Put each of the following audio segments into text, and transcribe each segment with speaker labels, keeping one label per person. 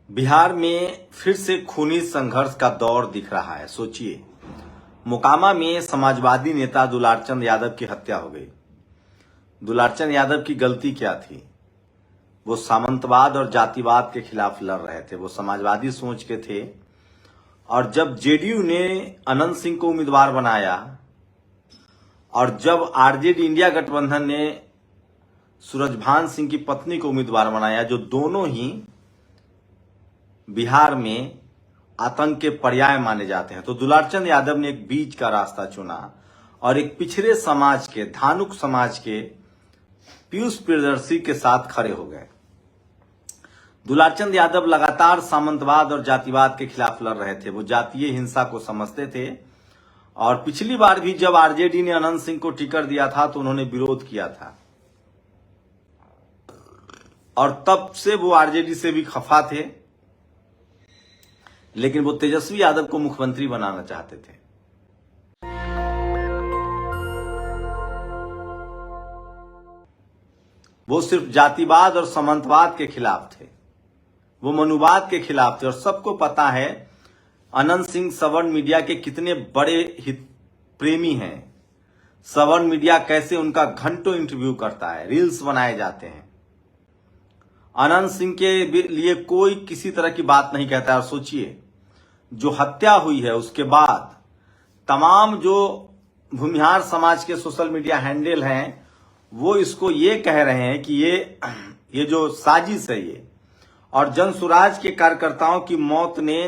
Speaker 1: बिहार में फिर से खूनी संघर्ष का दौर दिख रहा है। सोचिए, मोकामा में समाजवादी नेता दुलारचंद यादव की हत्या हो गई। दुलारचंद यादव की गलती क्या थी? वो सामंतवाद और जातिवाद के खिलाफ लड़ रहे थे। वो समाजवादी सोच के थे। और जब जेडीयू ने अनंत सिंह को उम्मीदवार बनाया और जब आरजेडी इंडिया गठबंधन ने सूरजभान सिंह की पत्नी को उम्मीदवार बनाया, जो दोनों ही बिहार में आतंक के पर्याय माने जाते हैं, तो दुलारचंद यादव ने एक बीच का रास्ता चुना और एक पिछड़े समाज के, धानुक समाज के पीयूष प्रियदर्शी के साथ खड़े हो गए। दुलारचंद यादव लगातार सामंतवाद और जातिवाद के खिलाफ लड़ रहे थे। वो जातीय हिंसा को समझते थे और पिछली बार भी जब आरजेडी ने अनंत सिंह को टिकट दिया था तो उन्होंने विरोध किया था और तब से वो आरजेडी से भी खफा थे, लेकिन वो तेजस्वी यादव को मुख्यमंत्री बनाना चाहते थे। वो सिर्फ जातिवाद और सामंतवाद के खिलाफ थे, वो मनुवाद के खिलाफ थे। और सबको पता है अनंत सिंह सवर्ण मीडिया के कितने बड़े हित प्रेमी हैं। सवर्ण मीडिया कैसे उनका घंटों इंटरव्यू करता है, रील्स बनाए जाते हैं। अनंत सिंह के लिए कोई किसी तरह की बात नहीं कहता है। और सोचिए, जो हत्या हुई है उसके बाद तमाम जो भूमिहार समाज के सोशल मीडिया हैंडल हैं, वो इसको ये कह रहे हैं कि ये जो साजिश है ये, और जनसुराज के कार्यकर्ताओं की मौत ने,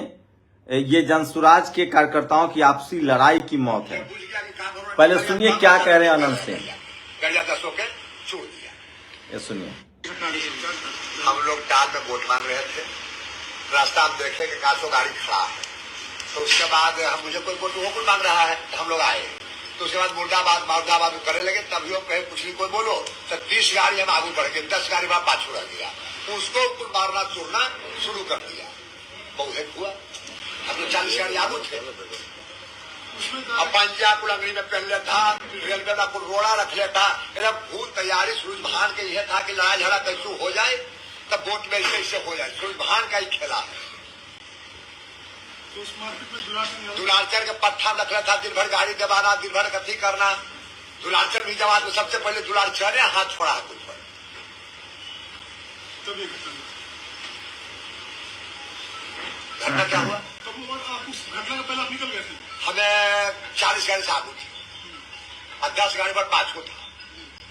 Speaker 1: ये जनसुराज के कार्यकर्ताओं की आपसी लड़ाई की मौत है। पहले सुनिए क्या कह रहे हैं अनंत सिंह। ये सुनिए।
Speaker 2: हम लोग टाल में वोट मार रहे थे, रास्ता हम देखे कि 500 गाड़ी खड़ा है, तो उसके बाद हम मुझे कोई वोट वो मांग रहा है, हम लोग आए, तो उसके बाद मुर्दाबाद करने लगे। तभी हम कहे कुछ नहीं कोई बोलो, तो 30 गाड़ी हम आगे बढ़ गए, 10 गाड़ी वहां पाछू रह गया, उसको मारना तोड़ना शुरू कर दिया। बहुत हुआ, हम लोग 40 गाड़ी आगे थे। अब पंजाब अंगड़ी में पहन लेता, रेलवे में कुल रोड़ा रख लेता। भूल तैयारी सूरजभान के यह था कि लड़ाई झगड़ा कैसे हो जाए, तब वोट में कैसे हो जाए। सूरजभान का ही खेला है। दुलारचंद के पट्टा रख लेता, दिन भर गाड़ी दबाना, दिन भर गति करना। दुलारचंद भी जवाब में सबसे पहले दुलारचंद ने हाथ छोड़ा कुछ पर। घटना क्या हुआ? घटना के पहले निकल गए थे। हमें 40 गाड़ी से आगू थी और 10 गाड़ी पर पाछू था।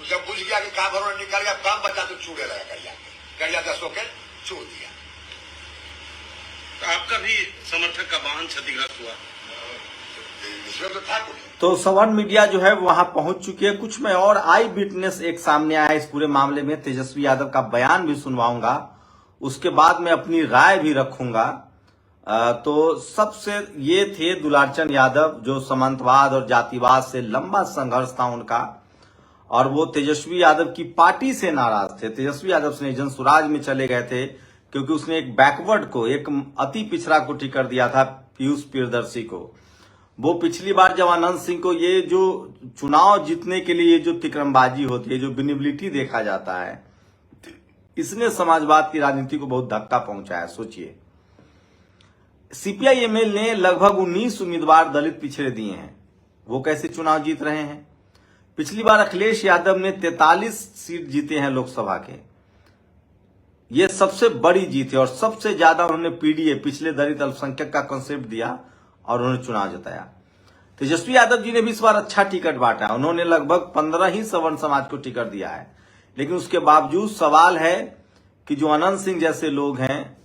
Speaker 2: जब बुझ गया कि काम भर निकल गया, कम बचा तो चूड़े लगा गरिया 10 होकर चूड़ दिया।
Speaker 3: तो आपका भी समर्थक का वाहन क्षतिग्रस्त हुआ,
Speaker 2: इसमें तो था कुछ।
Speaker 1: तो सवर्ण मीडिया जो है वहां पहुंच चुकी है। कुछ में और आई विटनेस एक सामने आया इस पूरे मामले में। तेजस्वी यादव का बयान भी सुनवाऊंगा, उसके बाद मैं अपनी राय भी रखूंगा। तो सबसे ये थे दुलारचंद यादव, जो सामंतवाद और जातिवाद से लंबा संघर्ष था उनका, और वो तेजस्वी यादव की पार्टी से नाराज थे। तेजस्वी यादव से जनसुराज में चले गए थे क्योंकि उसने एक बैकवर्ड को, एक अति पिछड़ा को टिकट दिया था, पीयूष प्रियदर्शी को। वो पिछली बार जब अनंत सिंह को, ये जो चुनाव जीतने के लिए जो तिकरमबाजी होती है, जो विनिबिलिटी देखा जाता है, इसने समाजवाद की राजनीति को बहुत धक्का पहुंचाया। सोचिए, सीपीआई-एमएल ने लगभग 19 उम्मीदवार दलित पिछड़े दिए हैं। वो कैसे चुनाव जीत रहे हैं? पिछली बार अखिलेश यादव ने 43 सीट जीते हैं लोकसभा के। ये सबसे बड़ी जीत है और सबसे ज्यादा उन्होंने पीडीए, पिछले दलित अल्पसंख्यक का कॉन्सेप्ट दिया और उन्होंने चुनाव जिताया। तेजस्वी यादव जी ने भी इस बार अच्छा टिकट बांटा। उन्होंने लगभग 15 ही सवर्ण समाज को टिकट दिया है। लेकिन उसके बावजूद सवाल है कि जो अनंत सिंह जैसे लोग हैं,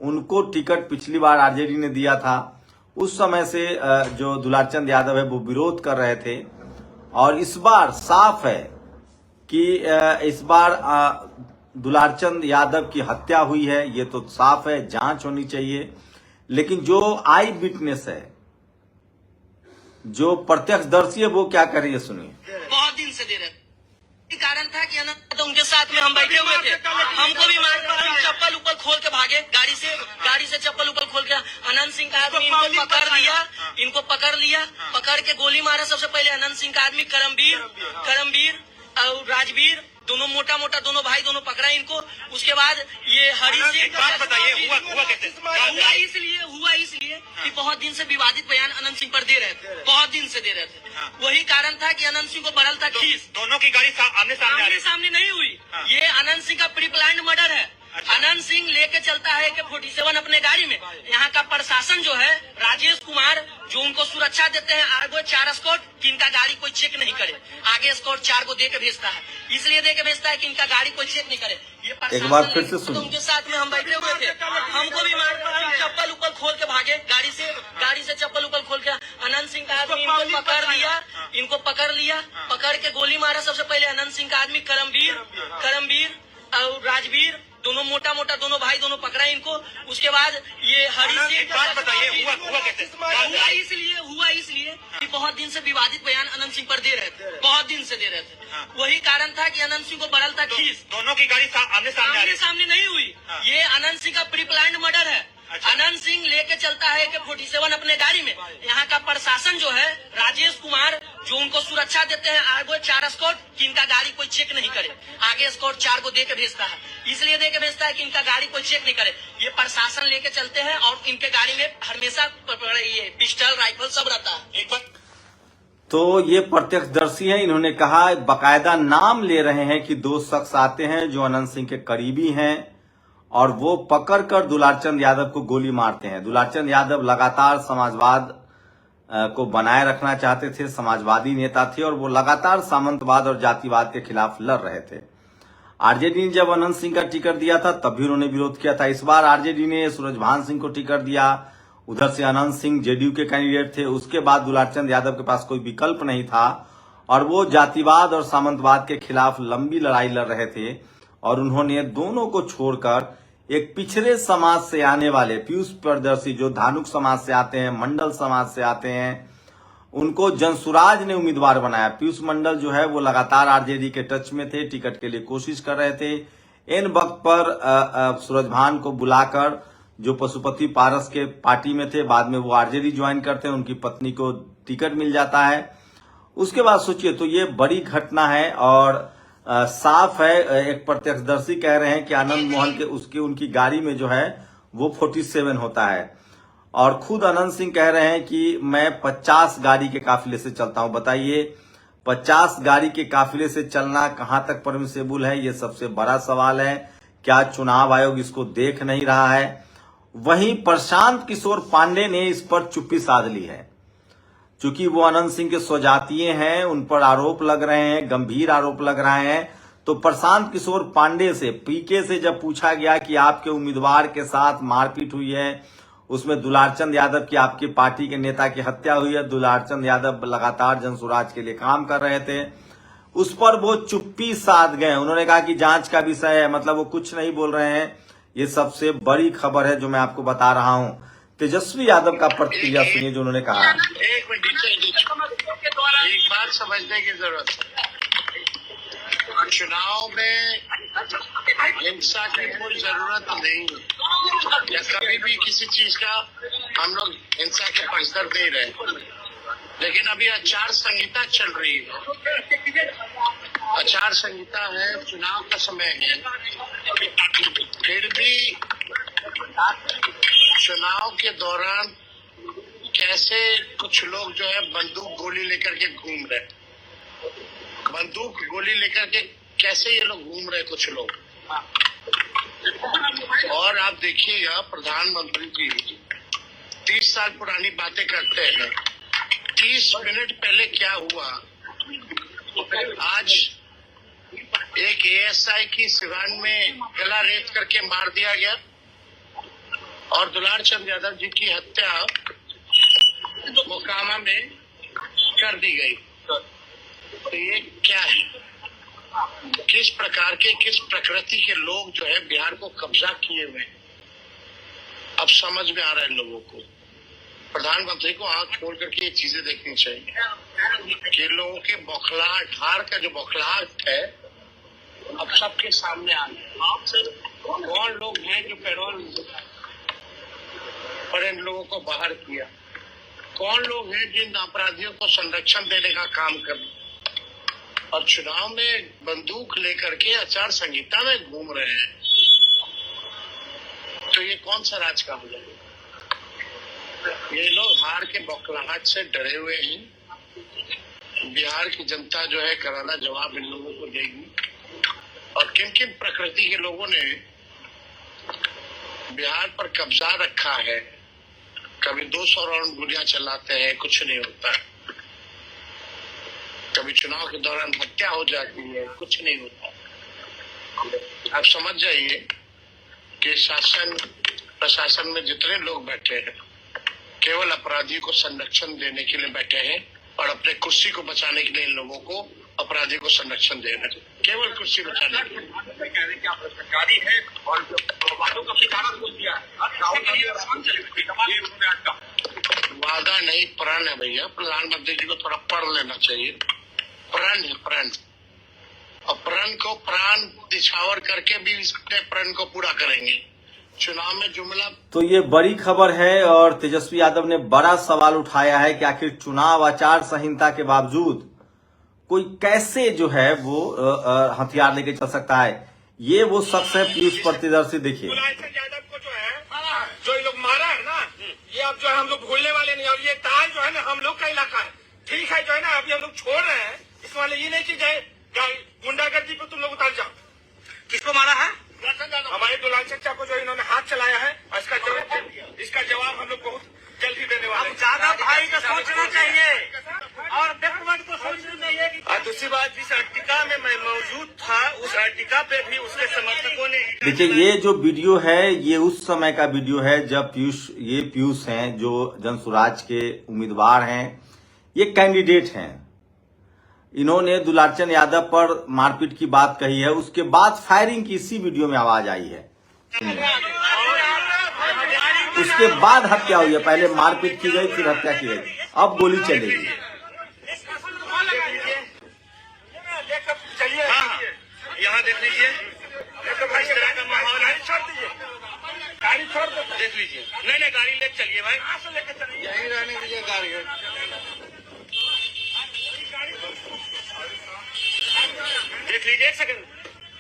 Speaker 1: उनको टिकट पिछली बार आरजेडी ने दिया था, उस समय से जो दुलारचंद यादव है वो विरोध कर रहे थे। और इस बार साफ है कि इस बार दुलारचंद यादव की हत्या हुई है, ये तो साफ है, जांच होनी चाहिए। लेकिन जो आई विटनेस है, जो प्रत्यक्षदर्शी है, वो क्या कर रही है, सुनिए।
Speaker 4: बहुत दिन से दे रहे कारण था कि अनंत उनके साथ में हम बैठे हुए थे, हमको भी मार, हम चप्पल ऊपर खोल के भागे, गाड़ी से चप्पल ऊपर खोल के। अनंत सिंह का आदमी इनको पकड़ लिया, पकड़ के गोली मारा। सबसे पहले अनंत सिंह का आदमी करमवीर और राजवीर दोनों मोटा मोटा दोनों भाई दोनों पकड़ा इनको। उसके बाद ये हरी सिंह,
Speaker 3: बात बताइए, हुआ कैसे?
Speaker 4: हुआ इसलिए कि बहुत दिन से विवादित बयान अनंत सिंह पर दे रहे थे, बहुत दिन से दे रहे थे। वही कारण था कि अनंत सिंह को बरल था खींच।
Speaker 3: दोनों की गाड़ी आमने सामने आ रही है।
Speaker 4: सामने नहीं हुई। ये अनंत सिंह का प्री प्लान्ड मर्डर है। अनंत सिंह लेके चलता है कि 47 अपने गाड़ी में। यहाँ का प्रशासन जो है, राजेश कुमार जो उनको सुरक्षा देते हैं, आगे 4 एस्कॉर्ट कि इनका गाड़ी कोई चेक नहीं करे। आगे एस्कॉर्ट 4 को दे के भेजता है, इसलिए दे के भेजता है कि इनका गाड़ी कोई चेक नहीं करे। ये
Speaker 1: एक बार फिर से सुनो।
Speaker 4: उनके साथ में हम बैठे हुए थे, हमको भी मार चप्पल ऊपर खोल के भागे गाड़ी से चप्पल ऊपर खोल के। अनंत सिंह का आदमी इनको पकड़ लिया, पकड़ के गोली मारा। सबसे पहले अनंत सिंह का आदमी करमवीर और राजवीर, दोनों मोटा मोटा दोनों भाई दोनों पकड़ा इनको। उसके बाद ये हरी सिंह,
Speaker 3: बात बताइए, हुआ कैसे?
Speaker 4: हुआ इसलिए कि बहुत दिन से विवादित बयान अनंत सिंह पर दे रहे थे, बहुत दिन से दे रहे थे। वही कारण था कि अनंत सिंह को बरल था खींच।
Speaker 3: दोनों की गाड़ी आमने सामने आ रही है।
Speaker 4: सामने नहीं हुई। ये अनंत सिंह का प्री प्लान्ड मर्डर है। अनंत सिंह लेके चलता है कि 47 अपने गाड़ी में। यहाँ का प्रशासन जो है, राजेश कुमार जो उनको सुरक्षा देते हैं, आगे 4 एस्कॉर्ट कि इनका गाड़ी कोई चेक नहीं करे। आगे एस्कॉर्ट 4 को दे के भेजता है, इसलिए दे के भेजता है कि इनका गाड़ी कोई चेक नहीं करे। ये प्रशासन लेके चलते हैं और इनके गाड़ी में हमेशा ये पिस्टल राइफल सब रहता है।
Speaker 3: एक बार
Speaker 1: तो ये प्रत्यक्षदर्शी हैं, इन्होंने कहा, बकायदा नाम ले रहे हैं कि 2 शख्स आते हैं जो अनंत सिंह के करीबी हैं और वो पकड़कर दुलारचंद यादव को गोली मारते हैं। दुलारचंद यादव लगातार समाजवाद को बनाए रखना चाहते थे, समाजवादी नेता थे और वो लगातार सामंतवाद और जातिवाद के खिलाफ लड़ रहे थे। आरजेडी ने जब अनंत सिंह का टिकट दिया था तब भी उन्होंने विरोध किया था। इस बार आरजेडी ने सूरजभान सिंह को टिकट दिया, उधर से अनंत सिंह जेडीयू के कैंडिडेट थे। उसके बाद दुलारचंद यादव के पास कोई विकल्प नहीं था और वो जातिवाद और सामंतवाद के खिलाफ लंबी लड़ाई लड़ रहे थे और उन्होंने दोनों को छोड़कर एक पिछड़े समाज से आने वाले पीयूष प्रियदर्शी, जो धानुक समाज से आते हैं, मंडल समाज से आते हैं, उनको जनसुराज ने उम्मीदवार बनाया। पीयूष मंडल जो है वो लगातार आरजेडी के टच में थे, टिकट के लिए कोशिश कर रहे थे। इन वक्त पर सूरजभान को बुलाकर, जो पशुपति पारस के पार्टी में थे, बाद में वो आरजेडी ज्वाइन करते हैं, उनकी पत्नी को टिकट मिल जाता है। उसके बाद सोचिए, तो ये बड़ी घटना है और साफ है। एक प्रत्यक्षदर्शी कह रहे हैं कि आनंद मोहन के उनकी गाड़ी में जो है वो 47 होता है और खुद अनंत सिंह कह रहे हैं कि मैं 50 गाड़ी के काफिले से चलता हूं। बताइए, 50 गाड़ी के काफिले से चलना कहां तक परमिसेबल है, ये सबसे बड़ा सवाल है। क्या चुनाव आयोग इसको देख नहीं रहा है? वहीं प्रशांत किशोर पांडे ने इस पर चुप्पी साध ली है। चूंकि वो अनंत सिंह के स्वजातीय हैं, उन पर आरोप लग रहे हैं, गंभीर आरोप लग रहे हैं। तो प्रशांत किशोर पांडे से, पीके से जब पूछा गया कि आपके उम्मीदवार के साथ मारपीट हुई है, उसमें दुलारचंद यादव की, आपकी पार्टी के नेता की हत्या हुई है, दुलारचंद यादव लगातार जनसुराज के लिए काम कर रहे थे, उस पर वो चुप्पी साध गए। उन्होंने कहा कि जांच का विषय है, मतलब वो कुछ नहीं बोल रहे हैं। ये सबसे बड़ी खबर है जो मैं आपको बता रहा हूं। तेजस्वी यादव का प्रतिक्रिया सुनिए जो उन्होंने कहा।
Speaker 5: एक मिनट, एक बात समझने की जरूरत है। चुनाव में हिंसा की कोई जरूरत नहीं है या कभी भी किसी चीज का हम लोग हिंसा के पक्षधर नहीं रहे, लेकिन अभी आचार संहिता चल रही है। आचार संहिता है, चुनाव का समय है, फिर भी चुनाव के दौरान कैसे कुछ लोग जो है बंदूक गोली लेकर के घूम रहे, बंदूक गोली लेकर के कैसे ये लोग घूम रहे कुछ लोग। और आप देखिएगा, प्रधानमंत्री जी 30 साल पुरानी बातें करते हैं, 30 मिनट पहले क्या हुआ। आज एक एएसआई की सिवान में गला रेत करके मार दिया गया और दुलारचंद यादव जी की हत्या मोकामा में कर दी गई। तो ये क्या है? किस प्रकार के, किस प्रकृति के लोग जो है बिहार को कब्जा किए हुए, अब समझ में आ रहा है लोगों को। प्रधानमंत्री को आंख खोल करके ये चीजें देखनी चाहिए कि लोगों के बौखलाहट, हार का जो बौखलाहट है अब सबके सामने आ गया। कौन लोग हैं जो पैरोल पर इन लोगों को बाहर किया, कौन लोग हैं जिन अपराधियों को संरक्षण देने का काम कर, और चुनाव में बंदूक लेकर के आचार संहिता में घूम रहे हैं, तो ये कौन सा राज का हो जाएगा? ये लोग हार के बौखलाहट से डरे हुए हैं। बिहार की जनता जो है करारा जवाब इन लोगों को देगी। और किन किन प्रकृति के लोगों ने बिहार पर कब्जा रखा है, कभी 200 राउंड गोलियां चलाते हैं, कुछ नहीं होता। कभी चुनाव के दौरान हत्या हो जाती है, कुछ नहीं होता। आप समझ जाइए कि शासन प्रशासन में जितने लोग बैठे हैं केवल अपराधियों को संरक्षण देने के लिए बैठे हैं और अपने कुर्सी को बचाने के लिए इन लोगों को अपराधियों को संरक्षण देना है, केवल कुर्सी बचाने के लिए।
Speaker 3: सरकारी है और वादों का ठिकाना खोल दिया है।
Speaker 5: वादा नहीं, प्रण है भैया। प्रधानमंत्री जी को थोड़ा पढ़ लेना चाहिए। प्रण है, प्रण। और प्रण को प्राण दिछावर करके भी इसके प्रण को पूरा करेंगे। चुनाव में जुमला।
Speaker 1: तो ये बड़ी खबर है और तेजस्वी यादव ने बड़ा सवाल उठाया है कि आखिर चुनाव आचार संहिता के बावजूद कोई कैसे जो है वो हथियार लेके चल सकता है। ये वो शख्स है पीयूष प्रतिदर्शी। देखिए
Speaker 3: यादव को जो है, जो ये लोग मारा है ना, ये अब जो है हम लोग भूलने वाले नहीं। और ये ताल जो है ना हम लोग का इलाका है, ठीक है जो है ना, अभी हम लोग छोड़ रहे हैं। इस वाले ये नहीं कि गुंडागर्दी पे तुम लोग उतर जाओ। किसको मारा है? हमारे दुलाल चचा को जो इन्होंने हाथ चलाया है, इसका जवाब हम लोग बहुत जल्द ही देने वाले हैं। ज्यादा भाई का सोचना चाहिए और व्यक्तिगत को सोचना चाहिए। और दूसरी बात, जिस अर्टिका में मैं मौजूद था, उस अर्टिका पे भी उसके समर्थकों ने।
Speaker 1: देखिए ये जो वीडियो है ये उस समय का वीडियो है जब पीयूष हैं जो जनसुराज के उम्मीदवार हैं, ये कैंडिडेट हैं। इन्होंने दुलारचंद यादव पर मारपीट की बात कही है, उसके बाद फायरिंग की इसी वीडियो में आवाज आई है। उसके बाद हत्या हुई है, पहले मारपीट की गई फिर हत्या की गई, अब गोली चलेगी।
Speaker 3: यहाँ देख लीजिए, भाई इस तरह का माहौल है। छोड़ दीजिए, गाड़ी छोड़ दो, देख लीजिए। नहीं गाड़ी लेके चलिए भाई, लेके चलिए, यहीं रहने दीजिए गाड़ी। देख लीजिए, एक सेकंड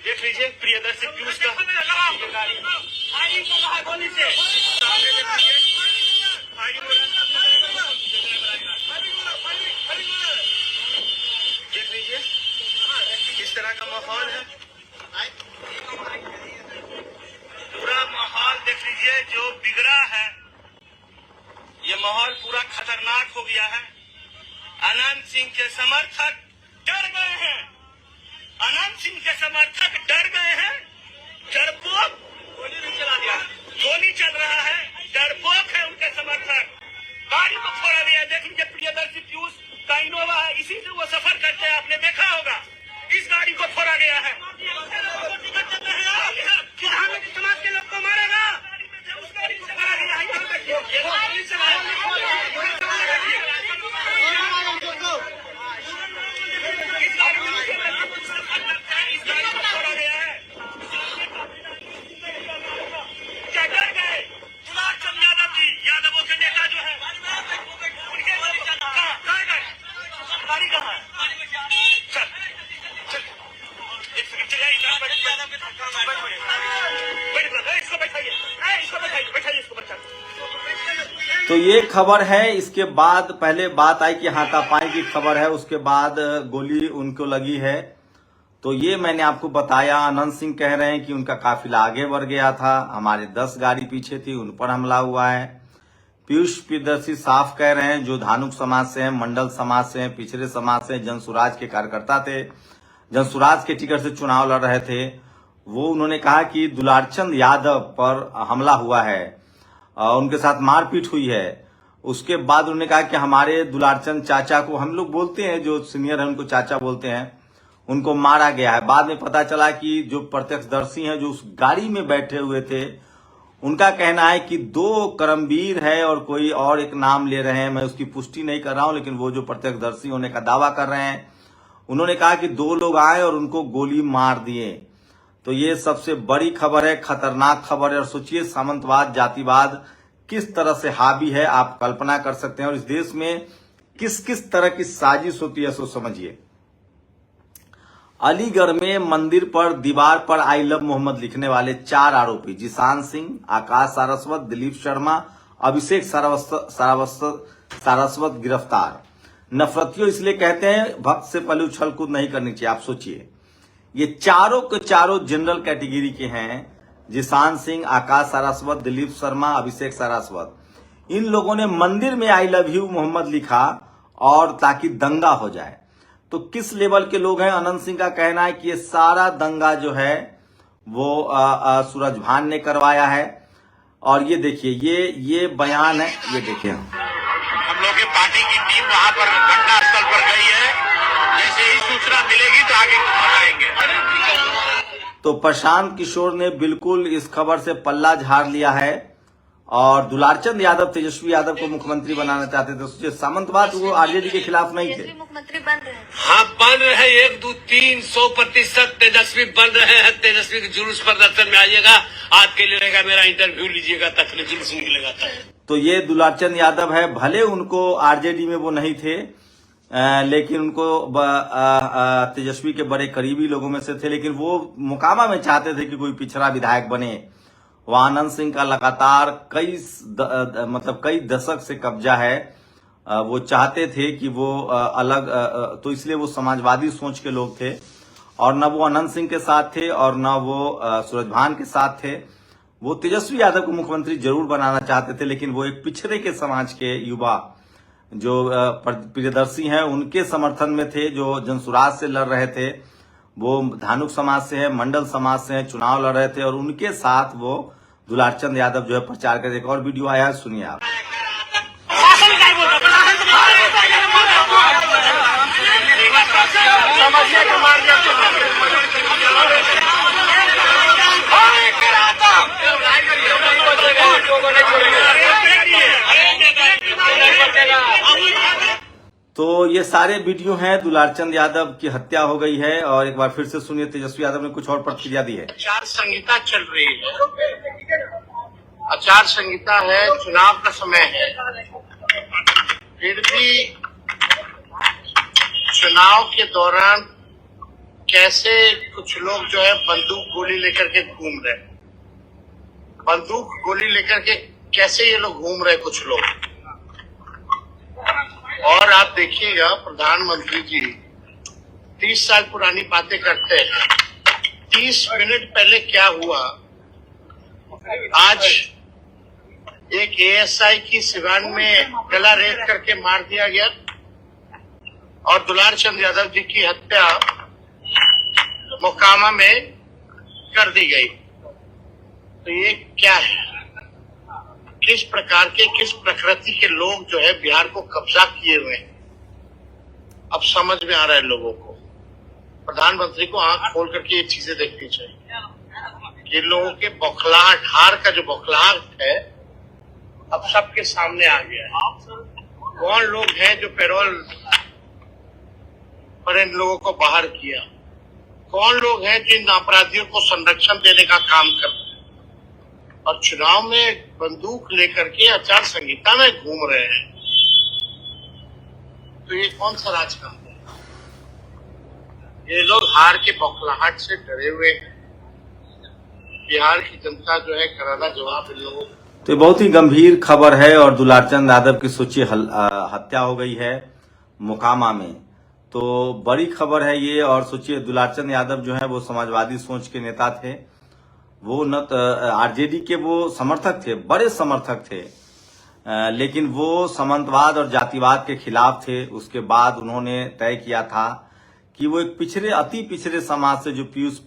Speaker 3: देख लीजिए, प्रियदर्शी पीयूष का गाड़ी गोली से सामने देख लीजिए। देख लीजिए किस तरह का माहौल है, पूरा माहौल देख लीजिए जो बिगड़ा है। ये माहौल पूरा खतरनाक हो गया है। अनंत सिंह के समर्थक डर गए हैं, अनंत सिंह के समर्थक डर गए हैं। डरपोक गोली भी चला दिया, गोली चल रहा है, डरपोक है उनके समर्थक। गाड़ी को फोड़ा दिया। देख लीजिए प्रियदर्शी पीयूष का इनोवा है, इसी से वो सफर करते हैं, आपने देखा होगा। इस गाड़ी को फोड़ा गया है। समाज के लोग को मारेगा, उस गाड़ी को मारा गया है। यादवों के नेता जो है उनके गाड़ी कहाँ है? चल एक सेकंड चलिए, इसको बैठाइए इसको बच्चा।
Speaker 1: तो ये खबर है। इसके बाद पहले बात आई कि हाथापाई की खबर है, उसके बाद गोली उनको लगी है। तो ये मैंने आपको बताया। अनंत सिंह कह रहे हैं कि उनका काफिला आगे बढ़ गया था, हमारे 10 गाड़ी पीछे थी, उन पर हमला हुआ है। पीयूष प्रियदर्शी साफ कह रहे हैं, जो धानुक समाज से हैं, मंडल समाज से हैं, पिछड़े समाज से, जनसुराज के कार्यकर्ता थे, जनसुराज के टिकट से चुनाव लड़ रहे थे, वो उन्होंने कहा कि दुलारचंद यादव पर हमला हुआ है, उनके साथ मारपीट हुई है। उसके बाद उन्होंने कहा कि हमारे दुलारचंद चाचा को, हम लोग बोलते हैं जो सीनियर है उनको चाचा बोलते हैं, उनको मारा गया है। बाद में पता चला कि जो प्रत्यक्षदर्शी हैं जो उस गाड़ी में बैठे हुए थे, उनका कहना है कि 2 करमवीर है और कोई और एक नाम ले रहे हैं, मैं उसकी पुष्टि नहीं कर रहा हूं, लेकिन वो जो प्रत्यक्षदर्शी होने का दावा कर रहे हैं, उन्होंने कहा कि 2 लोग आए और उनको गोली मार दिए। तो ये सबसे बड़ी खबर है, खतरनाक खबर है। और सोचिए सामंतवाद, जातिवाद किस तरह से हावी है, आप कल्पना कर सकते हैं। और इस देश में किस किस तरह की साजिश होती है, सो समझिए। अलीगढ़ में मंदिर पर दीवार पर आई लव मोहम्मद लिखने वाले 4 आरोपी जिशान सिंह, आकाश सारस्वत, दिलीप शर्मा, अभिषेक सारस्वत गिरफ्तार। नफरतियों इसलिए कहते हैं भक्त से पहले उछल कूद नहीं करनी चाहिए। आप सोचिए, ये चारों के चारों जनरल कैटेगरी के हैं। जिशान सिंह, आकाश सारस्वत, दिलीप शर्मा, अभिषेक सारस्वत। इन लोगों ने मंदिर में आई लव यू मोहम्मद लिखा और ताकि दंगा हो जाए। तो किस लेवल के लोग हैं? अनंत सिंह का कहना है कि ये सारा दंगा जो है वो सूरज भान ने करवाया है। और ये देखिए, ये बयान है, ये देखिए।
Speaker 3: हम लोग की पार्टी की टीम वहां पर घटना स्थल पर गई है। जैसे ही सूचना मिलेगी तो आगे बताएंगे।
Speaker 1: तो प्रशांत किशोर ने बिल्कुल इस खबर से पल्ला झाड़ लिया है और दुलारचंद यादव तेजस्वी यादव को मुख्यमंत्री बनाना चाहते थे। सोचिए, सामंतवाद वो आरजेडी के खिलाफ नहीं थे।
Speaker 6: मुख्यमंत्री बन रहे हैं।
Speaker 3: हाँ, बन रहे 1, 2, 300% तेजस्वी बन रहे हैं। तेजस्वी के जुलूस प्रदर्शन में आइएगा, आज के लिए रहेगा, मेरा इंटरव्यू लीजिएगा, तक जुलूस निकलेगा।
Speaker 1: तो ये दुलारचंद यादव है, भले उनको आरजेडी में वो नहीं थे, लेकिन उनको तेजस्वी के बड़े करीबी लोगों में से थे, लेकिन वो मोकामा में चाहते थे कि कोई पिछड़ा विधायक बने। वहां आनंद सिंह का लगातार कई दशक से कब्जा है। वो चाहते थे कि वो अलग, तो इसलिए वो समाजवादी सोच के लोग थे और न वो अनंत सिंह के साथ थे और न वो सूरज भान के साथ थे। वो तेजस्वी यादव को मुख्यमंत्री जरूर बनाना चाहते थे, लेकिन वो एक पिछड़े के समाज के युवा जो प्रियदर्शी हैं उनके समर्थन में थे, जो जनसुराज से लड़ रहे थे। वो धानुक समाज से है, मंडल समाज से है, चुनाव लड़ रहे थे और उनके साथ वो दुलारचंद यादव जो है प्रचार कर। एक और वीडियो आया है, सुनिए आप। तो ये सारे वीडियो हैं। दुलारचंद यादव की हत्या हो गई है और एक बार फिर से सुनिए, तेजस्वी यादव ने कुछ और प्रतिक्रिया दी है।
Speaker 5: आचार संहिता चल रही है, आचार संहिता है, चुनाव का समय है, फिर भी चुनाव के दौरान कैसे कुछ लोग जो है बंदूक गोली लेकर के घूम रहे, बंदूक गोली लेकर के कैसे ये लोग घूम रहे कुछ लोग। और आप देखिएगा प्रधानमंत्री जी 30 साल पुरानी बातें करते हैं। 30 मिनट पहले क्या हुआ, आज एक एएसआई की सिवान में गला रेत करके मार दिया गया और दुलारचंद यादव जी की हत्या मोकामा में कर दी गई। तो ये क्या है? किस प्रकार के, किस प्रकृति के लोग जो है बिहार को कब्जा किए हुए हैं, अब समझ में आ रहा है लोगों को। प्रधानमंत्री को आंख खोल करके ये चीजें देखनी चाहिए। ये लोगों के बौखलाहट, हार का जो बौखलाहट है अब सबके सामने आ गया है। कौन लोग हैं जो पैरोल पर इन लोगों को बाहर किया, कौन लोग हैं जिन अपराधियों को संरक्षण देने का काम करते हैं और चुनाव में बंदूक लेकर के आचार संहिता में घूम रहे हैं। तो ये कौन सा राजकारण है? ये लोग हार के बौखलाहट से डरे हुए हैं। बिहार की जनता जो है करारा जवाब इन लोगों।
Speaker 1: तो बहुत ही गंभीर खबर है और दुलारचंद यादव की सोचिए हत्या हो गई है मोकामा में। तो बड़ी खबर है ये। और सोचिए, दुलारचंद यादव जो है वो समाजवादी सोच के नेता थे। वो न आरजेडी के वो समर्थक थे, बड़े समर्थक थे, लेकिन वो सामंतवाद और जातिवाद के खिलाफ थे। उसके बाद उन्होंने तय किया था कि वो एक पिछड़े, अति पिछड़े समाज से जो पीयूष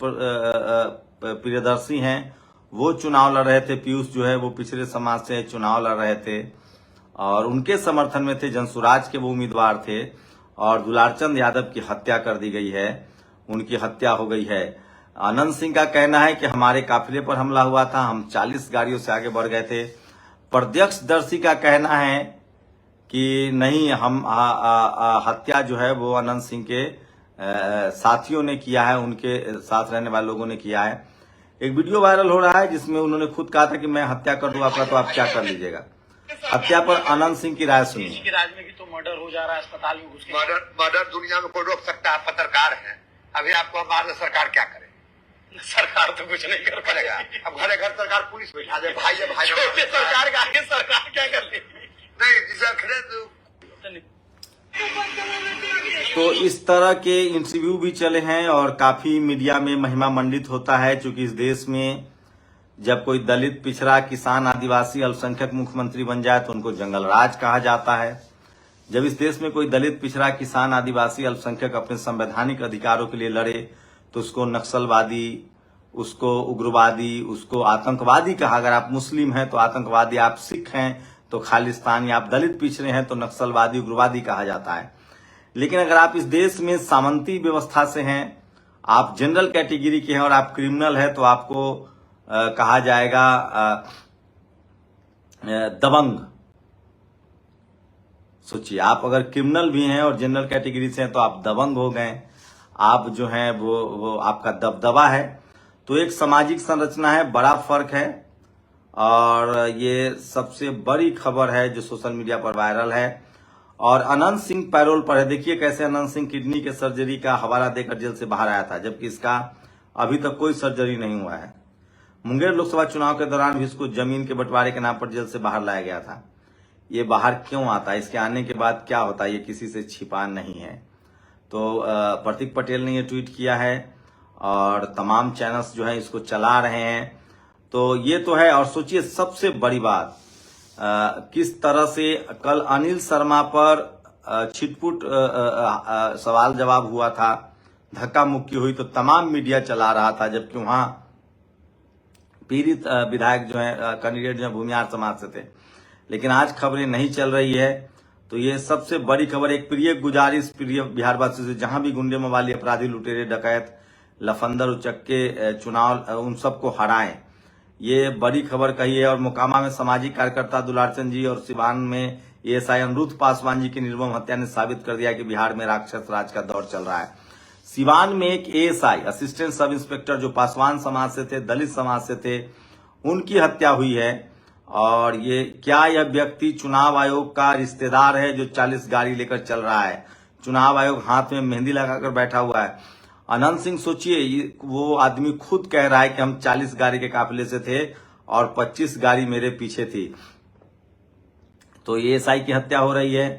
Speaker 1: प्रियदर्शी हैं वो चुनाव लड़ रहे थे। पीयूष जो है वो पिछड़े समाज से चुनाव लड़ रहे थे और उनके समर्थन में थे, जनसुराज के वो उम्मीदवार थे। और दुलारचंद यादव की हत्या कर दी गई है, उनकी हत्या हो गई है। अनंत सिंह का कहना है कि हमारे काफिले पर हमला हुआ था, हम 40 गाड़ियों से आगे बढ़ गए थे। प्रत्यक्षदर्शी का कहना है कि नहीं, हम हत्या जो है वो अनंत सिंह के साथियों ने किया है, उनके साथ रहने वाले लोगों ने किया है। एक वीडियो वायरल हो रहा है जिसमें उन्होंने खुद कहा था कि मैं हत्या कर दूंगा आपका, तो आप क्या कर लीजिएगा। हत्या पर अनंत सिंह की राय सुनिए।
Speaker 5: राज में भी तो मर्डर हो जा रहा है, अस्पताल में घुस के।
Speaker 2: मर्डर दुनिया में कोई रोक सकता है? पत्रकार है, अभी आपको हम मार दे, सरकार क्या करे?
Speaker 3: सरकार तो कुछ नहीं कर
Speaker 2: करेगा। अब घरे घर सरकार पुलिस बैठा दे, भाई है भाई
Speaker 3: छोटे सरकार का आगे सरकार क्या कर लेगी?
Speaker 2: नहीं, जिसे खड़े
Speaker 1: तो इस तरह के इंटरव्यू भी चले हैं और काफी मीडिया में महिमा मंडित होता है, क्योंकि इस देश में जब कोई दलित, पिछड़ा, किसान, आदिवासी, अल्पसंख्यक मुख्यमंत्री बन जाए तो उनको जंगल राज कहा जाता है। जब इस देश में कोई दलित, पिछड़ा, किसान, आदिवासी, अल्पसंख्यक अपने संवैधानिक अधिकारों के लिए लड़े तो उसको नक्सलवादी, उसको उग्रवादी, उसको आतंकवादी कहा। अगर आप मुस्लिम हैं तो आतंकवादी, आप सिख हैं तो खालिस्तानी, आप दलित पिछड़े हैं तो नक्सलवादी, उग्रवादी कहा जाता है। लेकिन अगर आप इस देश में सामंती व्यवस्था से हैं, आप जनरल कैटेगरी के हैं और आप क्रिमिनल हैं तो आपको कहा जाएगा दबंग। सोचिए, आप अगर क्रिमिनल भी हैं और जनरल कैटेगरी से हैं तो आप दबंग हो गए, आप जो हैं वो आपका दबदबा है। तो एक सामाजिक संरचना है, बड़ा फर्क है। और ये सबसे बड़ी खबर है जो सोशल मीडिया पर वायरल है। और अनंत सिंह पैरोल पर है। देखिए कैसे अनंत सिंह किडनी के सर्जरी का हवाला देकर जेल से बाहर आया था, जबकि इसका अभी तक कोई सर्जरी नहीं हुआ है। मुंगेर लोकसभा चुनाव के दौरान भी इसको जमीन के बंटवारे के नाम पर जेल से बाहर लाया गया था। ये बाहर क्यों आता है, इसके आने के बाद क्या होता है, ये किसी से छिपा नहीं है। तो प्रतीक पटेल ने ये ट्वीट किया है और तमाम चैनल्स जो है इसको चला रहे हैं। तो ये तो है। और सोचिए सबसे बड़ी बात, किस तरह से कल अनिल शर्मा पर छिटपुट सवाल जवाब हुआ था, धक्का मुक्की हुई तो तमाम मीडिया चला रहा था, जबकि वहां पीड़ित विधायक जो है, कैंडिडेट जो है भूमिहार समाज से थे। लेकिन आज खबरें नहीं चल रही है। तो ये सबसे बड़ी खबर, एक प्रिय गुजारिश प्रिय बिहारवासियों से, जहां भी गुंडे मवाली, अपराधी, लुटेरे, डकैत, लफंदर, उचक्के चुनाव उन सबको हराएं, ये बड़ी खबर कही है। और मोकामा में सामाजिक कार्यकर्ता दुलारचंद जी और सिवान में एएसआई अनिरुद्ध पासवान जी की निर्मम हत्या ने साबित कर दिया कि बिहार में राक्षस राज का दौर चल रहा है। सिवान में एक एएसआई, असिस्टेंट सब इंस्पेक्टर, जो पासवान समाज से थे, दलित समाज से थे, उनकी हत्या हुई है। और ये क्या यह व्यक्ति चुनाव आयोग का रिश्तेदार है जो 40 गाड़ी लेकर चल रहा है? चुनाव आयोग हाथ में मेहंदी लगाकर बैठा हुआ है। अनंत सिंह सोचिए, वो आदमी खुद कह रहा है कि हम 40 गाड़ी के काफिले से थे और 25 गाड़ी मेरे पीछे थी। तो एएसआई की हत्या हो रही है।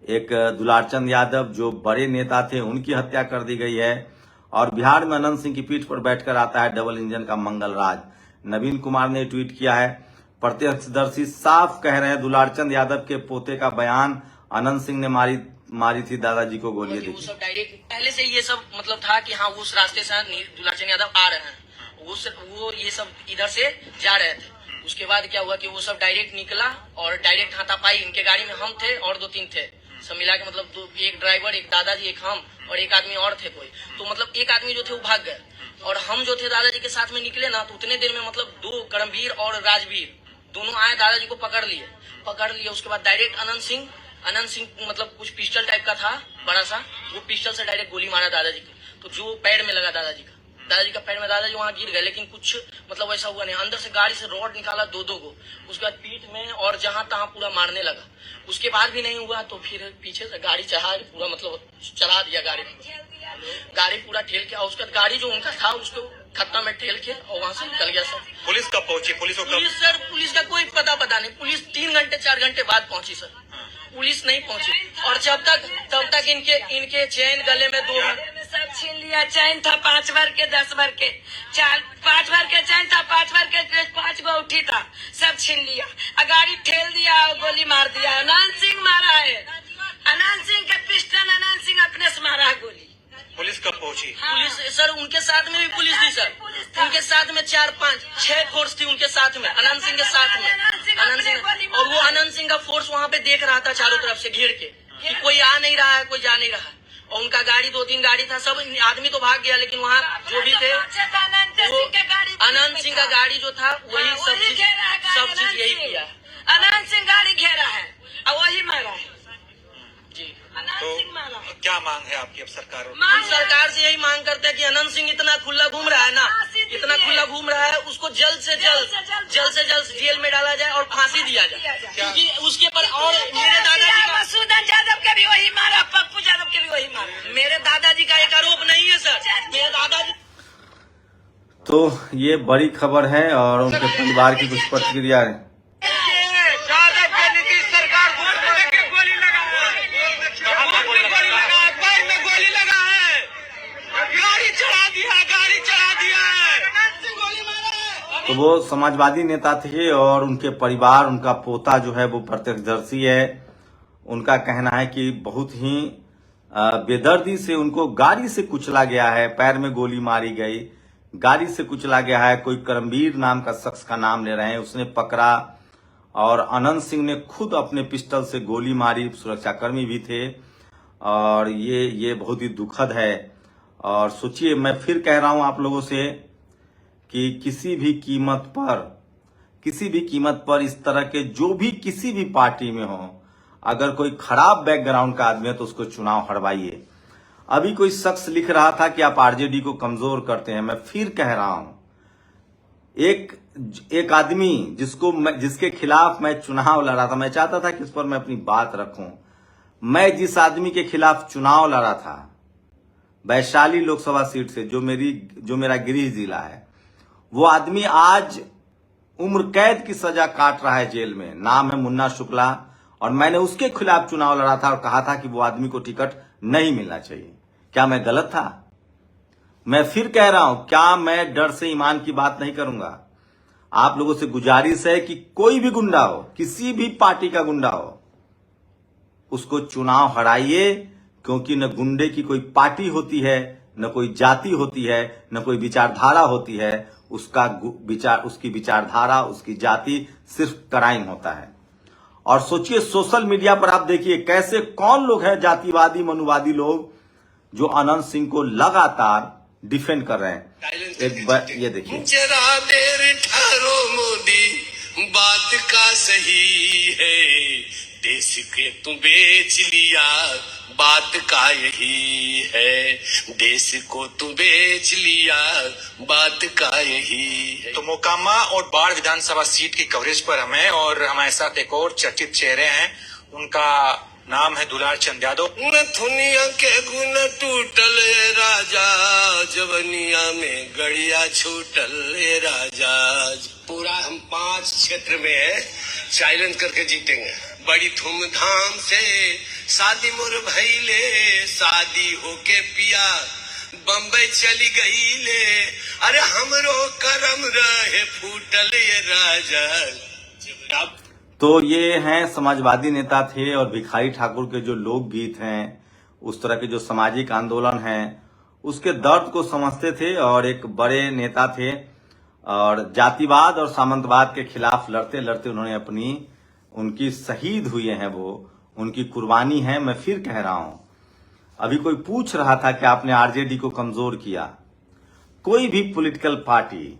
Speaker 1: एक दुलारचंद यादव जो बड़े नेता थे, उनकी हत्या कर दी गई है। और बिहार में अनंत सिंह की पीठ पर बैठकर आता है डबल इंजन का मंगल राज। नवीन कुमार ने ट्वीट किया है, प्रत्यक्षदर्शी साफ कह रहे हैं दुलारचंद यादव के पोते का बयान, अनंत सिंह ने मारी थी दादाजी को गोली।
Speaker 4: वो सब डायरेक्ट पहले से ये सब मतलब था कि हाँ उस रास्ते से दुलारचंद यादव आ रहे हैं, वो ये सब इधर से जा रहे थे। उसके बाद क्या हुआ कि वो सब डायरेक्ट निकला और डायरेक्ट हाथापाई, इनके गाड़ी में हम थे और 2-3 थे, सब मिला के मतलब एक ड्राइवर, एक दादाजी, एक हम और एक आदमी और थे कोई। तो मतलब एक आदमी जो थे वो भाग गए और हम जो थे दादाजी के साथ में निकले ना, तो उतने देर में मतलब 2 कर्मवीर और राजवीर दोनों आए, दादाजी को पकड़ लिए। उसके बाद डायरेक्ट अनंत सिंह मतलब कुछ पिस्टल टाइप का था बड़ा सा, वो पिस्टल से डायरेक्ट गोली मारा दादाजी को। तो जो पैर में लगा दादाजी का पैर में, दादाजी वहां गिर गए, लेकिन कुछ मतलब वैसा हुआ नहीं। अंदर से गाड़ी से रॉड निकाला 2-2 को, उसके बाद पीठ में और जहां तहां पूरा मारने लगा। उसके बाद भी नहीं हुआ तो फिर पीछे से गाड़ी चढ़ा पूरा मतलब चला दिया, गाड़ी पूरा ठेल के। और उसका गाड़ी जो उनका था उसको खत्ता में ठेल के और वहां से निकल गया। सर
Speaker 3: पुलिस कब पहुंची?
Speaker 4: पुलिस का कोई पता नहीं। पुलिस 3 घंटे 4 घंटे बाद पहुंची सर, पुलिस नहीं पहुंची। और तब तक इनके चैन गले में 2
Speaker 6: सब छीन लिया। चैन था 5 भर के, 10 भर के, 5 भर के चैन था, 5 भर के 5 गो उठी था, सब छीन लिया। गाड़ी ठेल दिया और गोली मार दिया। अनंत सिंह मारा है, अनंत सिंह के पिस्टल, अनंत सिंह अपने से मारा है गोली।
Speaker 3: पुलिस कब पहुंची?
Speaker 4: पुलिस सर उनके साथ में भी पुलिस थी सर, उनके साथ में 4-5-6 फोर्स थी उनके साथ में, अनंत सिंह के साथ में। अनंत सिंह और वो अनंत सिंह का फोर्स वहाँ पे देख रहा था चारों तरफ से घेर के कि कोई आ नहीं रहा है, कोई जा नहीं रहा है। और उनका गाड़ी 2-3 गाड़ी था, सब आदमी तो भाग गया, लेकिन वहाँ जो भी थे वो अनंत सिंह का गाड़ी जो था वही सब चीज यही किया।
Speaker 6: अनंत सिंह गाड़ी घेरा है और वही मारा है
Speaker 4: जी।
Speaker 3: तो क्या मांग है आपकी अब सरकार?
Speaker 4: हम सरकार से यही मांग करते हैं कि अनंत सिंह इतना खुला घूम रहा है ना, इतना खुला घूम रहा है, उसको जल्द से जल्द जेल में डाला जाए और फांसी दिया जाए। क्योंकि उसके पर और मेरे दादाजी का
Speaker 6: मसूदन यादव के भी वही मारा, पप्पू यादव के भी वही मारा।
Speaker 4: मेरे दादाजी का एक आरोप नहीं है सर, मेरे दादाजी।
Speaker 1: तो ये बड़ी खबर है और उनके परिवार की कुछ प्रतिक्रिया है।
Speaker 3: यादव के नीतीश सरकार वोट में लेके गोली लगा है, पैर में गोली लगा है, गाड़ी चढ़ा दिया है, गोली मारा है।
Speaker 1: तो वो समाजवादी नेता थे और उनके परिवार, उनका पोता जो है वो प्रत्यक्षदर्शी है। उनका कहना है कि बहुत ही बेदर्दी से उनको गाड़ी से कुचला गया है, पैर में गोली मारी गई, गाड़ी से कुचला गया है। कोई करमवीर नाम का शख्स का नाम ले रहे हैं, उसने पकड़ा और अनंत सिंह ने खुद अपने पिस्टल से गोली मारी, सुरक्षाकर्मी भी थे। और ये बहुत ही दुखद है। और सोचिए, मैं फिर कह रहा हूं आप लोगों से कि किसी भी कीमत पर इस तरह के जो भी किसी भी पार्टी में हो, अगर कोई खराब बैकग्राउंड का आदमी है तो उसको चुनाव हरवाइए। अभी कोई शख्स लिख रहा था कि आप आरजेडी को कमजोर करते हैं। मैं फिर कह रहा हूं, एक आदमी जिसके खिलाफ मैं चुनाव लड़ा था, मैं चाहता था कि इस पर मैं अपनी बात रखूं। मैं जिस आदमी के खिलाफ चुनाव लड़ा था वैशाली लोकसभा सीट से, जो मेरा गृह जिला है, वो आदमी आज उम्र कैद की सजा काट रहा है जेल में। नाम है मुन्ना शुक्ला। और मैंने उसके खिलाफ चुनाव लड़ा था और कहा था कि वो आदमी को टिकट नहीं मिलना चाहिए। क्या मैं गलत था? मैं फिर कह रहा हूं, क्या मैं डर से ईमान की बात नहीं करूंगा? आप लोगों से गुजारिश है कि कोई भी गुंडा हो, किसी भी पार्टी का गुंडा हो, उसको चुनाव हराइए। क्योंकि न गुंडे की कोई पार्टी होती है, न कोई जाति होती है, न कोई विचारधारा होती है। उसकी विचारधारा, उसकी जाति सिर्फ क्राइम होता है। और सोचिए, सोशल मीडिया पर आप देखिए कैसे कौन लोग हैं जातिवादी मनुवादी लोग जो अनंत सिंह को लगातार डिफेंड कर रहे हैं। एक बार ये देखिए।
Speaker 5: जरा देर ठहरो मोदी, बात का सही है, देश के तू बेच लिया, बात का यही है, देश को तू बेच लिया, बात का यही है।
Speaker 7: तो मोकामा और बाढ़ विधानसभा सीट की कवरेज पर हमें और हमारे साथ एक और चर्चित चेहरे हैं, उनका नाम है दुलार चंद यादव।
Speaker 5: दुनिया के गुण टूटल राजा, जवनिया में गड़िया छूटल राजा। पूरा हम 5 क्षेत्र में चैलेंज करके जीतेंगे। बड़ी धूमधाम से शादी मोर भइले, शादी होके पिया बम्बई चली गई ले, अरे हमरो करम रहे फूटल ये राजा।
Speaker 1: तो ये हैं समाजवादी नेता थे और भिखारी ठाकुर के जो लोकगीत हैं, उस तरह के जो सामाजिक आंदोलन हैं, उसके दर्द को समझते थे और एक बड़े नेता थे। और जातिवाद और सामंतवाद के खिलाफ लड़ते लड़ते उनकी शहीद हुए हैं, वो उनकी कुर्बानी है। मैं फिर कह रहा हूं, अभी कोई पूछ रहा था कि आपने आरजेडी को कमजोर किया। कोई भी पॉलिटिकल पार्टी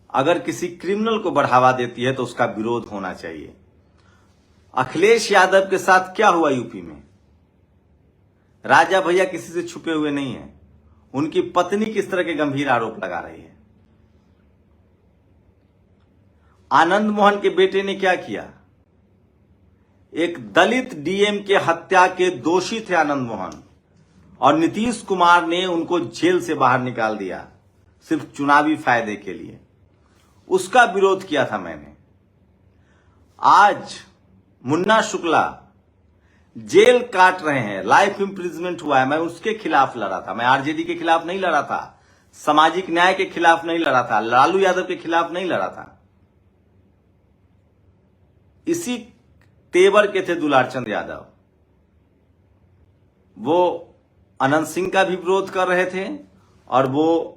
Speaker 1: अगर किसी क्रिमिनल को बढ़ावा देती है तो उसका विरोध होना चाहिए। अखिलेश यादव के साथ क्या हुआ यूपी में? राजा भैया किसी से छुपे हुए नहीं है। उनकी पत्नी किस तरह के गंभीर आरोप लगा रही है। आनंद मोहन के बेटे ने क्या किया? एक दलित डीएम के हत्या के दोषी थे आनंद मोहन, और नीतीश कुमार ने उनको जेल से बाहर निकाल दिया सिर्फ चुनावी फायदे के लिए। उसका विरोध किया था मैंने। आज मुन्ना शुक्ला जेल काट रहे हैं, लाइफ इंप्रिजमेंट हुआ है, मैं उसके खिलाफ लड़ा था। मैं आरजेडी के खिलाफ नहीं लड़ा था, सामाजिक न्याय के खिलाफ नहीं लड़ा था, लालू यादव के खिलाफ नहीं लड़ा था। इसी तेवर के थे दुलारचंद यादव। वो अनंत सिंह का भी विरोध कर रहे थे और वो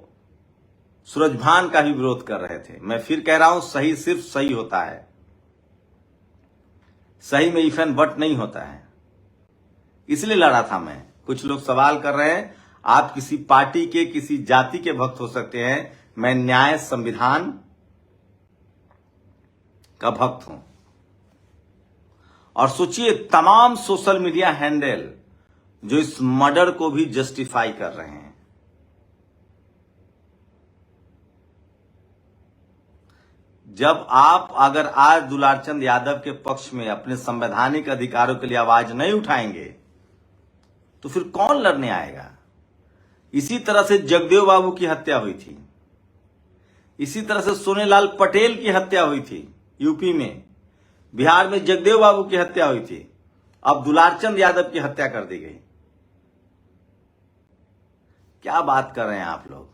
Speaker 1: सूरजभान का भी विरोध कर रहे थे। मैं फिर कह रहा हूं, सही सिर्फ सही होता है, सही में इफ एंड बट नहीं होता है। इसलिए लड़ा था मैं। कुछ लोग सवाल कर रहे हैं, आप किसी पार्टी के, किसी जाति के भक्त हो सकते हैं, मैं न्याय संविधान का भक्त हूं। और सोचिए, तमाम सोशल मीडिया हैंडल जो इस मर्डर को भी जस्टिफाई कर रहे हैं। जब आप अगर आज दुलारचंद यादव के पक्ष में अपने संवैधानिक अधिकारों के लिए आवाज नहीं उठाएंगे तो फिर कौन लड़ने आएगा? इसी तरह से जगदेव बाबू की हत्या हुई थी, इसी तरह से सोनेलाल पटेल की हत्या हुई थी यूपी में, बिहार में जगदेव बाबू की हत्या हुई थी, अब दुलारचंद यादव की हत्या कर दी गई। क्या बात कर रहे हैं आप लोग?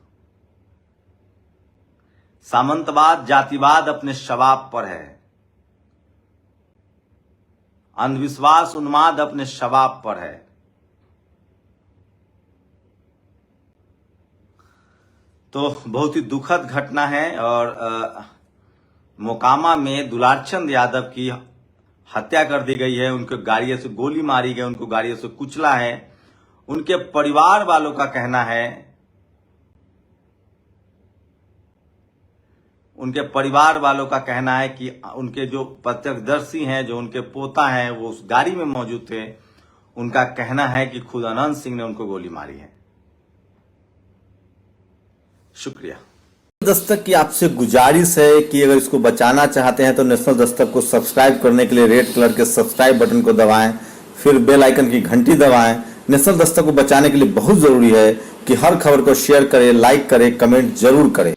Speaker 1: सामंतवाद, जातिवाद अपने शबाब पर है, अंधविश्वास, उन्माद अपने शबाब पर है। तो बहुत ही दुखद घटना है और मोकामा में दुलारचंद यादव की हत्या कर दी गई है, उनके गाड़ियों से गोली मारी गई, उनको गाड़ियों से कुचला है। उनके परिवार वालों का कहना है, उनके परिवार वालों का कहना है कि उनके जो प्रत्यक्षदर्शी हैं, जो उनके पोता हैं, वो उस गाड़ी में मौजूद थे। उनका कहना है कि खुद अनंत सिंह ने उनको गोली मारी है। शुक्रिया। दस्तक की आपसे गुजारिश है कि अगर इसको बचाना चाहते हैं तो नेशनल दस्तक को सब्सक्राइब करने के लिए रेड कलर के सब्सक्राइब बटन को दबाएं, फिर बेल आइकन की घंटी दबाएं। नेशनल दस्तक को बचाने के लिए बहुत जरूरी है कि हर खबर को शेयर करें, लाइक करें, कमेंट जरूर करें।